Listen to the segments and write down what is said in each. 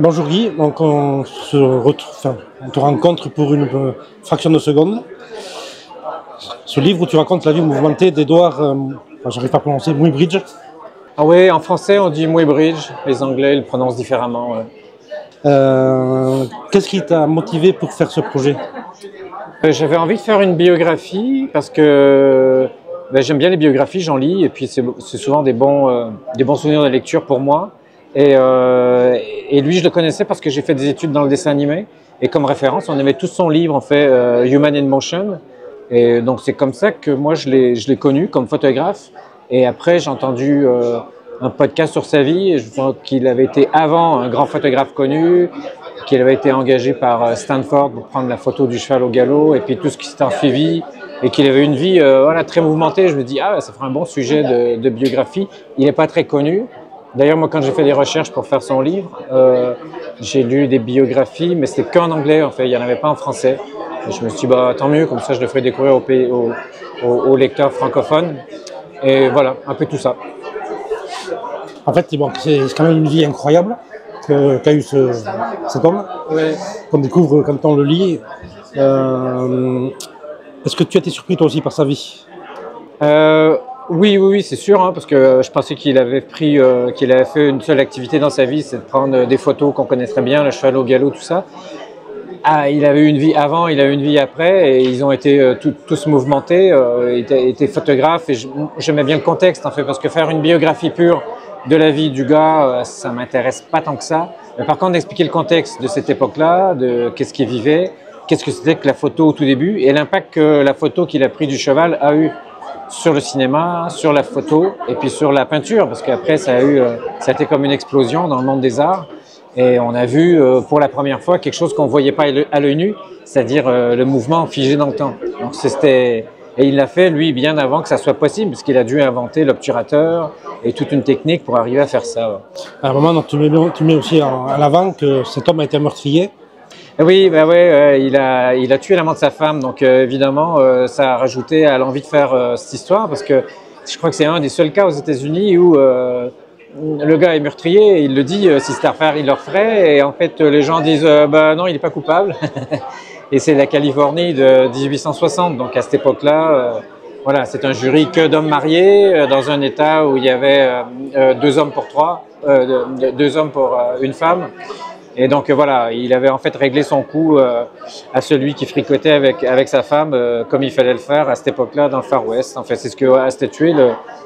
Bonjour Guy, donc on te rencontre pour une fraction de seconde. Ce livre où tu racontes la vie mouvementée d'Edouard, j'arrive pas à prononcer, Muybridge. Ah oui, en français on dit Muybridge, les Anglais le prononcent différemment. Ouais. Qu'est-ce qui t'a motivé pour faire ce projet? J'avais envie de faire une biographie parce que j'aime bien les biographies, j'en lis et puis c'est souvent des bons souvenirs de lecture pour moi. Et lui, je le connaissais parce que j'ai fait des études dans le dessin animé. Et comme référence, on avait tous son livre, en fait, Human in Motion. Et donc, c'est comme ça que moi, je l'ai connu comme photographe. Et après, j'ai entendu un podcast sur sa vie. Et je vois qu'il avait été avant un grand photographe connu, qu'il avait été engagé par Stanford pour prendre la photo du cheval au galop, et puis tout ce qui s'est en suivi. Et qu'il avait une vie très mouvementée. Je me dis, ça ferait un bon sujet de biographie. Il n'est pas très connu. D'ailleurs, moi, quand j'ai fait des recherches pour faire son livre, j'ai lu des biographies, mais c'était qu'en anglais, en fait. Il n'y en avait pas en français. Et je me suis dit, tant mieux, comme ça, je le ferai découvrir aux lecteurs francophones. Et voilà, un peu tout ça. En fait, bon, c'est quand même une vie incroyable qu'a eu cet homme, Ouais. qu'on découvre quand on le lit. Est-ce que tu as été surpris, toi aussi, par sa vie? Oui, c'est sûr, parce que je pensais qu'il avait fait une seule activité dans sa vie, c'est de prendre des photos qu'on connaîtrait bien, le cheval au galop, tout ça. Il avait eu une vie avant, il a eu une vie après, et ils ont été tous mouvementés. Il était photographe, et j'aimais bien le contexte, en fait, parce que faire une biographie pure de la vie du gars, ça m'intéresse pas tant que ça. Mais par contre, d'expliquer le contexte de cette époque-là, de qu'est-ce qu'il vivait, qu'est-ce que c'était que la photo au tout début, et l'impact que la photo qu'il a pris du cheval a eu sur le cinéma, sur la photo et puis sur la peinture, parce qu'après ça a été comme une explosion dans le monde des arts, et on a vu pour la première fois quelque chose qu'on ne voyait pas à l'œil nu, c'est-à-dire le mouvement figé dans le temps. Donc et il l'a fait lui bien avant que ça soit possible, parce qu'il a dû inventer l'obturateur et toute une technique pour arriver à faire ça. À un moment, donc, tu mets aussi à l'avant que cet homme a été un meurtrier. Oui, il a tué l'amant de sa femme, donc évidemment ça a rajouté à l'envie de faire cette histoire, parce que je crois que c'est un des seuls cas aux États-Unis où le gars est meurtrier, et il le dit, si c'était à refaire, il le referait, et en fait les gens disent non, il n'est pas coupable. Et c'est la Californie de 1860, donc à cette époque-là, c'est un jury que d'hommes mariés dans un État où il y avait 2 hommes pour 3, 2 hommes pour une femme. Et donc il avait en fait réglé son coup à celui qui fricotait avec sa femme, comme il fallait le faire à cette époque-là dans le Far West. En fait, c'est ce que a statué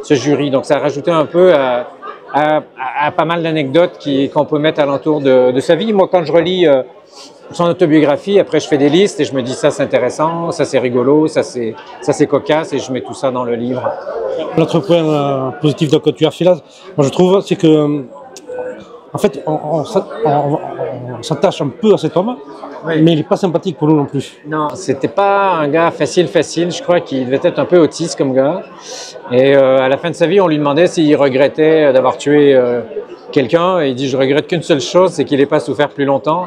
ce jury. Donc ça a rajouté un peu à pas mal d'anecdotes qu'on peut mettre alentour de sa vie. Moi, quand je relis son autobiographie, après je fais des listes et je me dis ça c'est intéressant, ça c'est rigolo, ça c'est cocasse, et je mets tout ça dans le livre. L'autre point positif que tu as fait là, moi je trouve, c'est que en fait, on s'attache un peu à cet homme, oui, mais il n'est pas sympathique pour nous non plus. Non, c'était pas un gars facile. Je crois qu'il devait être un peu autiste comme gars. Et à la fin de sa vie, on lui demandait s'il regrettait d'avoir tué quelqu'un. Et il dit, je regrette qu'une seule chose, c'est qu'il n'ait pas souffert plus longtemps.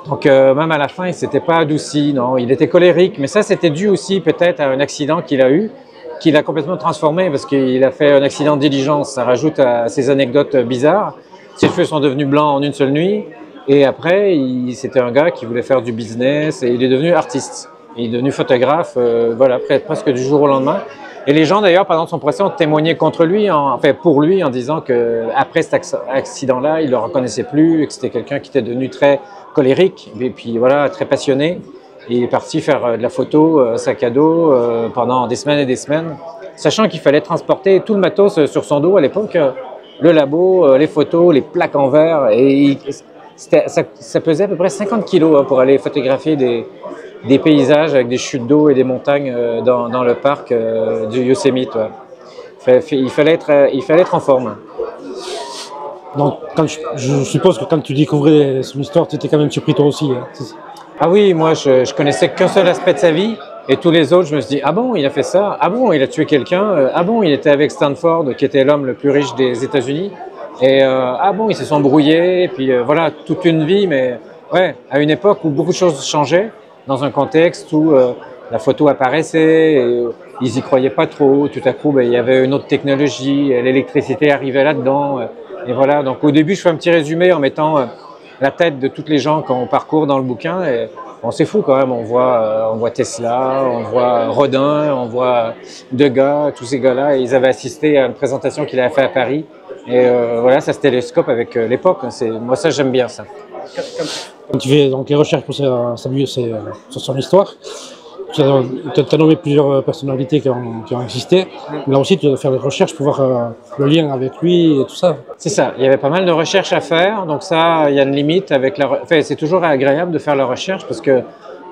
Donc même à la fin, il ne s'était pas adouci. Non, il était colérique. Mais ça, c'était dû aussi peut-être à un accident qu'il a eu, qu'il a complètement transformé, parce qu'il a fait un accident de diligence. Ça rajoute à ces anecdotes bizarres. Ses cheveux sont devenus blancs en une seule nuit, et après, c'était un gars qui voulait faire du business, et il est devenu artiste. Il est devenu photographe, presque du jour au lendemain. Et les gens, d'ailleurs, pendant son procès, ont témoigné contre lui, pour lui, en disant qu'après cet accident-là, il ne le reconnaissait plus, et que c'était quelqu'un qui était devenu très colérique, et puis très passionné. Il est parti faire de la photo, sac à dos, pendant des semaines et des semaines, sachant qu'il fallait transporter tout le matos sur son dos à l'époque. Le labo, les photos, les plaques en verre, et ça pesait à peu près 50 kilos pour aller photographier des paysages avec des chutes d'eau et des montagnes dans le parc du Yosemite. Ouais. Il fallait être en forme. Donc je suppose que quand tu découvrais son histoire, tu étais quand même surpris toi aussi. Hein. Ah oui, moi je connaissais qu'un seul aspect de sa vie. Et tous les autres, je me suis dit, ah bon, il a fait ça? Ah bon, il a tué quelqu'un? Ah bon, il était avec Stanford, qui était l'homme le plus riche des États-Unis? Et ah bon, ils se sont brouillés, et puis toute une vie, mais à une époque où beaucoup de choses changeaient, dans un contexte où la photo apparaissait, et ils y croyaient pas trop. Tout à coup, il y avait une autre technologie, l'électricité arrivait là-dedans. Et voilà, donc au début, je fais un petit résumé en mettant la tête de toutes les gens qu'on parcourt dans le bouquin. Et bon, c'est fou quand même, on voit Tesla, on voit Rodin, on voit Degas, tous ces gars-là. Ils avaient assisté à une présentation qu'il avait fait à Paris. Et voilà, ça se télescope avec l'époque. Moi, ça, j'aime bien ça. Quand tu fais donc, les recherches pour sur son histoire, tu as nommé plusieurs personnalités qui ont existé. Mais là aussi, tu dois faire des recherches pour voir le lien avec lui et tout ça. C'est ça. Il y avait pas mal de recherches à faire. Donc ça, il y a une limite avec Enfin, c'est toujours agréable de faire la recherche parce que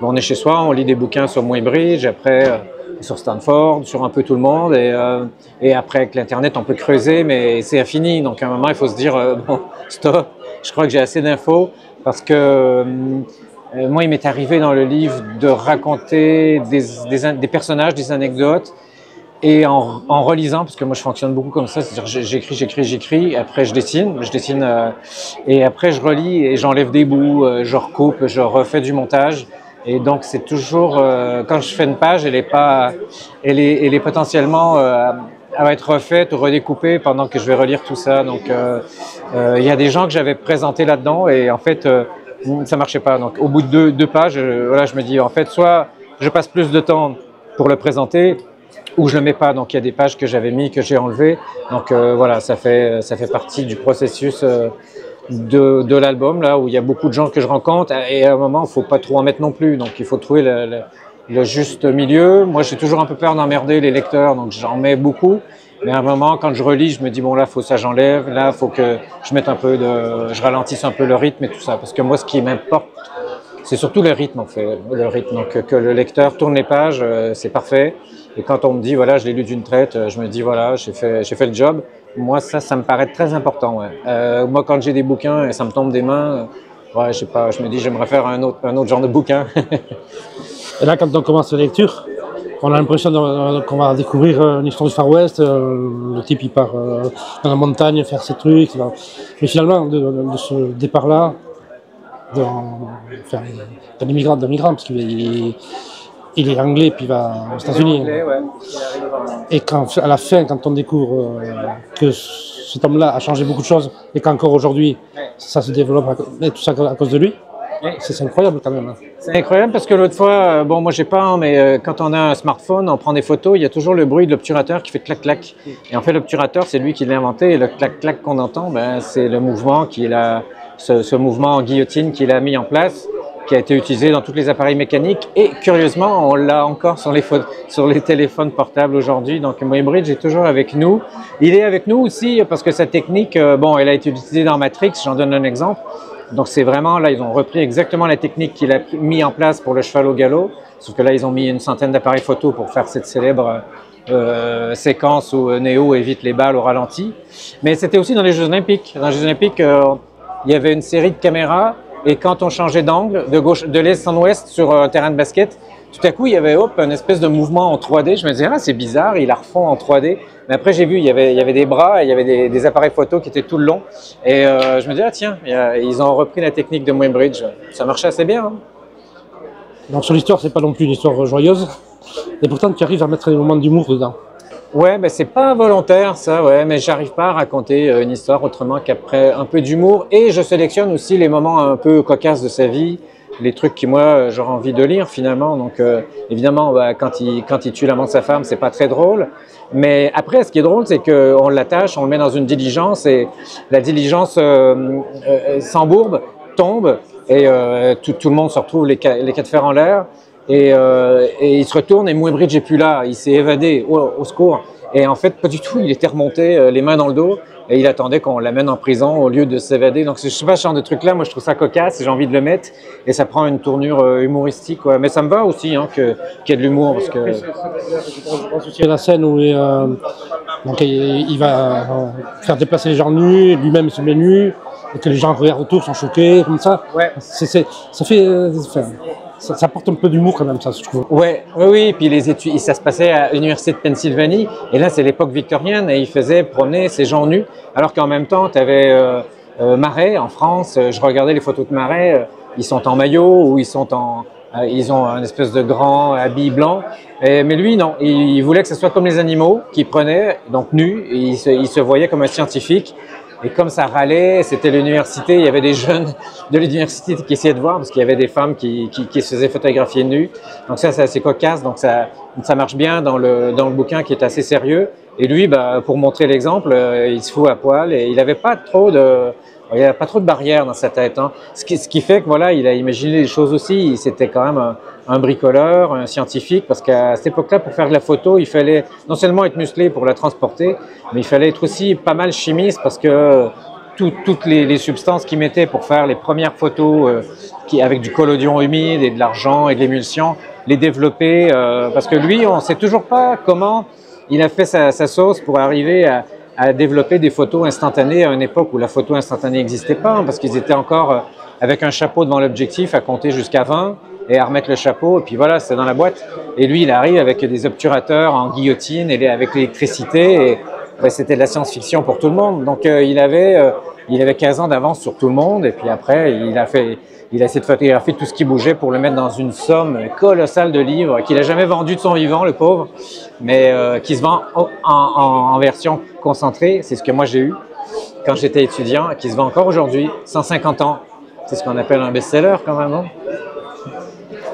bon, on est chez soi, on lit des bouquins sur Muybridge, après sur Stanford, sur un peu tout le monde. Et après, avec l'Internet, on peut creuser, mais c'est infini. Donc à un moment, il faut se dire, bon, stop, je crois que j'ai assez d'infos parce que... moi, il m'est arrivé dans le livre de raconter des personnages, des anecdotes, et en relisant, parce que moi je fonctionne beaucoup comme ça, c'est-à-dire j'écris, après je dessine, et après je relis et j'enlève des bouts, je recoupe, je refais du montage. Et donc c'est toujours, quand je fais une page, elle est potentiellement à être refaite ou redécoupée pendant que je vais relire tout ça. Donc il y a des gens que j'avais présentés là-dedans, et en fait... ça marchait pas. Donc, au bout de deux pages, voilà, je me dis, en fait, soit je passe plus de temps pour le présenter, ou je le mets pas. Donc, il y a des pages que j'avais mis, que j'ai enlevées. Donc, voilà, ça fait partie du processus de l'album, là, où il y a beaucoup de gens que je rencontre. Et à un moment, il faut pas trop en mettre non plus. Donc, il faut trouver le juste milieu. Moi, j'ai toujours un peu peur d'emmerder les lecteurs, donc j'en mets beaucoup. Mais à un moment, quand je relis, je me dis, bon, là, faut ça, j'enlève. Là, faut que je mette je ralentisse un peu le rythme et tout ça. Parce que moi, ce qui m'importe, c'est surtout le rythme, en fait. Le rythme. Donc, que le lecteur tourne les pages, c'est parfait. Et quand on me dit, voilà, je l'ai lu d'une traite, je me dis, voilà, j'ai fait le job. Moi, ça me paraît très important, ouais. Moi, quand j'ai des bouquins et ça me tombe des mains, ouais, je sais pas, je me dis, j'aimerais faire un autre genre de bouquin. Et là, quand on commence la lecture, on a l'impression qu'on va découvrir une histoire du Far West. Le type, il part dans la montagne faire ses trucs. Mais finalement, de ce départ-là, d'un immigrant, parce qu'il est anglais, puis il va aux États-Unis. Ouais. Et à la fin, quand on découvre que cet homme-là a changé beaucoup de choses, et qu'encore aujourd'hui, ça se développe, et tout ça à cause de lui, c'est incroyable quand même. C'est incroyable parce que l'autre fois, bon, moi j'ai pas, mais quand on a un smartphone, on prend des photos, il y a toujours le bruit de l'obturateur qui fait clac-clac. Et en fait, l'obturateur, c'est lui qui l'a inventé, et le clac-clac qu'on entend, c'est le mouvement ce mouvement en guillotine qu'il a mis en place, qui a été utilisé dans tous les appareils mécaniques. Et curieusement, on l'a encore sur les téléphones portables aujourd'hui. Donc Muybridge est toujours avec nous. Il est avec nous aussi parce que sa technique, bon, elle a été utilisée dans Matrix, j'en donne un exemple. Donc c'est vraiment, là, ils ont repris exactement la technique qu'il a mis en place pour le cheval au galop, sauf que là, ils ont mis une centaine d'appareils photo pour faire cette célèbre séquence où Neo évite les balles au ralenti. Mais c'était aussi dans les Jeux Olympiques. Dans les Jeux Olympiques, il y avait une série de caméras, et quand on changeait d'angle, de l'est en ouest sur un terrain de basket, tout à coup, il y avait une espèce de mouvement en 3D. Je me disais, ah, c'est bizarre, ils la refont en 3D. Mais après, j'ai vu, il y avait des bras, il y avait des appareils photo qui étaient tout le long. Et je me dis, ah tiens, ils ont repris la technique de Muybridge. Ça marchait assez bien. Hein. Donc sur l'histoire, c'est pas non plus une histoire joyeuse. Et pourtant, tu arrives à mettre des moments d'humour dedans. Ouais, ben c'est pas volontaire ça, ouais, mais j'arrive pas à raconter une histoire autrement qu'après un peu d'humour. Et je sélectionne aussi les moments un peu cocasses de sa vie, les trucs qui moi j'aurais envie de lire finalement. Donc évidemment, quand il tue l'amant de sa femme, c'est pas très drôle. Mais après, ce qui est drôle, c'est qu'on l'attache, on le met dans une diligence, et la diligence s'embourbe, tombe, et tout le monde se retrouve les quatre fers en l'air. Et il se retourne et Muybridge n'est plus là, il s'est évadé, au secours. Et en fait, pas du tout, il était remonté les mains dans le dos, et il attendait qu'on l'amène en prison au lieu de s'évader. Donc je sais pas, ce genre de truc-là, moi je trouve ça cocasse, j'ai envie de le mettre, et ça prend une tournure humoristique. Ouais. Mais ça me va aussi qu'il y ait de l'humour. Parce que... Je pense aussi à la scène où donc, il va faire déplacer les gens nus, lui-même se met nu, et que les gens regardent autour, sont choqués, comme ça. Ouais. Ça apporte un peu d'humour quand même, ça, je trouve. Oui. Puis les études, ça se passait à l'université de Pennsylvanie, et là c'est l'époque victorienne, et il faisait promener ces gens nus, alors qu'en même temps, tu avais Marais en France. Je regardais les photos de Marais, ils sont en maillot, ou ils ont un espèce de grand habit blanc. Mais lui, non, il voulait que ce soit comme les animaux qu'il prenait, donc nus, et il se voyait comme un scientifique. Et comme ça râlait, c'était l'université, il y avait des jeunes de l'université qui essayaient de voir parce qu'il y avait des femmes qui se faisaient photographier nues. Donc ça, c'est assez cocasse, donc ça marche bien dans le bouquin qui est assez sérieux. Et lui, bah, pour montrer l'exemple, il se fout à poil et il n'avait pas trop de barrières dans sa tête. Hein. Ce qui fait que voilà, il a imaginé des choses aussi. C'était quand même un bricoleur, un scientifique, parce qu'à cette époque-là, pour faire de la photo, il fallait non seulement être musclé pour la transporter, mais il fallait être aussi pas mal chimiste parce que toutes les substances qu'il mettait pour faire les premières photos avec du collodion humide et de l'argent et de l'émulsion, les développer. Parce que lui, on ne sait toujours pas comment il a fait sa sauce pour arriver à développer des photos instantanées à une époque où la photo instantanée n'existait pas, hein, parce qu'ils étaient encore avec un chapeau devant l'objectif à compter jusqu'à 20 et à remettre le chapeau, et puis voilà, c'est dans la boîte. Et lui, il arrive avec des obturateurs en guillotine et avec l'électricité, et ben, c'était de la science-fiction pour tout le monde. Donc il avait 15 ans d'avance sur tout le monde, et puis après, il a essayé de photographier tout ce qui bougeait pour le mettre dans une somme colossale de livres qu'il n'a jamais vendu de son vivant, le pauvre, mais qui se vend en version concentrée. C'est ce que moi j'ai eu quand j'étais étudiant, qui se vend encore aujourd'hui, 150 ans. C'est ce qu'on appelle un best-seller quand même, non?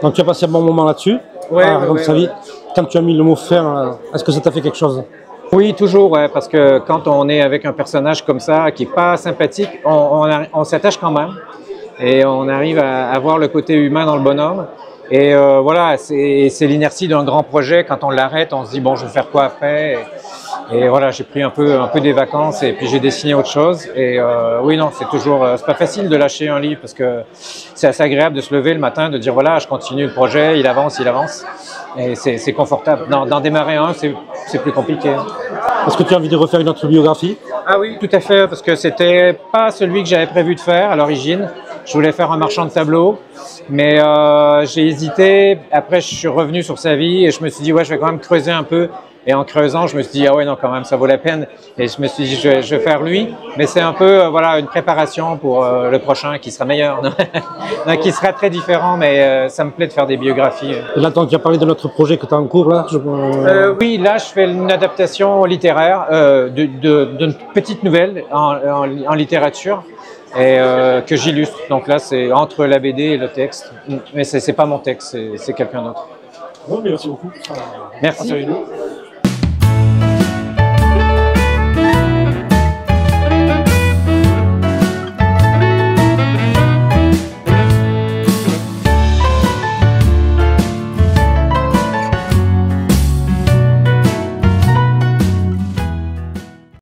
Donc tu as passé un bon moment là-dessus. Ouais, ouais. Quand tu as mis le mot faire, est-ce que ça t'a fait quelque chose? Oui, toujours, ouais, parce que quand on est avec un personnage comme ça, qui n'est pas sympathique, on s'attache quand même. Et on arrive à voir le côté humain dans le bonhomme. Et voilà, c'est l'inertie d'un grand projet. Quand on l'arrête, on se dit, bon, je vais faire quoi après? Et voilà, j'ai pris un peu des vacances et puis j'ai dessiné autre chose. Et oui, non, c'est pas facile de lâcher un livre parce que c'est assez agréable de se lever le matin, de dire, voilà, je continue le projet, il avance. Et c'est confortable. D'en démarrer un, c'est plus compliqué. Est-ce que tu as envie de refaire une autre biographie? Ah oui, tout à fait, parce que c'était pas celui que j'avais prévu de faire à l'origine. Je voulais faire un marchand de tableaux, mais j'ai hésité. Après, je suis revenu sur sa vie et je me suis dit, ouais, je vais quand même creuser un peu. Et en creusant, je me suis dit, ah ouais, non, quand même, ça vaut la peine. Et je me suis dit, je vais faire lui. Mais c'est un peu, voilà, une préparation pour le prochain qui sera meilleur. Non, qui sera très différent, mais ça me plaît de faire des biographies. Et là, tu as parlé de notre projet que tu as en cours, là oui, là, je fais une adaptation littéraire d'une petite nouvelle en littérature. Et que j'illustre. Donc là, c'est entre la BD et le texte. Mais c'est pas mon texte, c'est quelqu'un d'autre. Bon, merci beaucoup. Merci.